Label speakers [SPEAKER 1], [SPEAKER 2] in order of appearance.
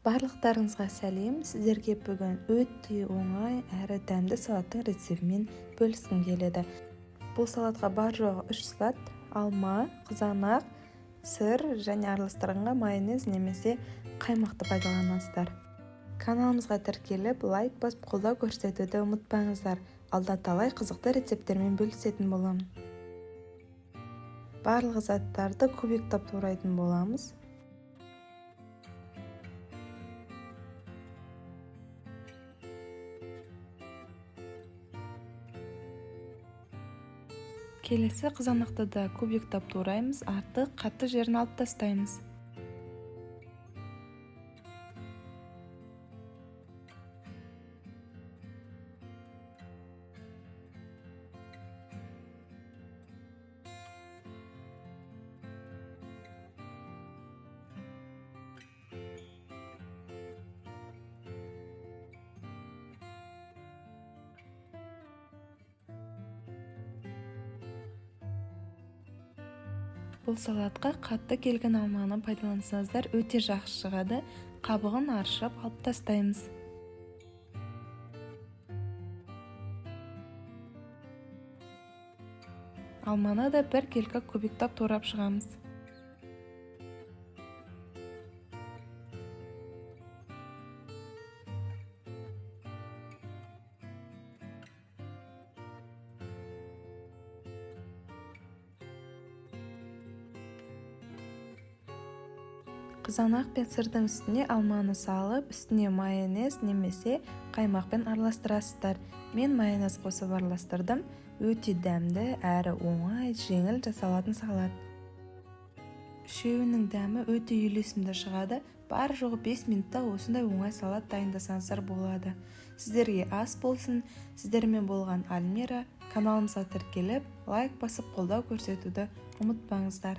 [SPEAKER 1] Барлықтарыңызға сәлем. Сіздерге бүгін өте оңай әрі дәмді салаттың рецептімен бөліскім келеді. Бұл салатқа бар жоғы 3 салат: алма, қызанақ, сыр және араластырғанға майонез немесе қаймақты пайдаланасыздар. Каналымызға тіркеліп, лайк басып қолдау көрсетуді ұмытпаңыздар. Алда талай қызықты рецепттермен бөлісетін боламын. Барлық заттарды кубиктап турайтын боламыз. Келесі қызанақты да кубиктап тураймыз, артық қатты жерін алып тастаймыз. Бұл салатқа қатты келген алманы пайдалансаңыздар өте жақсы шығады. Қабығын аршып алып тастаймыз. Алманы да бір келкі кубиктап турап шығамыз. Қызанақ пен сырдың үстіне алманы салып, үстіне майонез немесе қаймақпен араластырасыздар. Мен майонез қосып араластырдым. Өте дәмді әрі оңай, жеңіл жасалатын салат. Үшеуінің дәмі өте үйлесімді шығады. Бар жоғы 5 минутта осындай оңай салат дайындасаңыздар болады. Сіздерге ас болсын. Сіздермен болған Альмира. Каналымызға тіркеліп, лайк басып қолдау көрсетуді ұмытпаңыздар.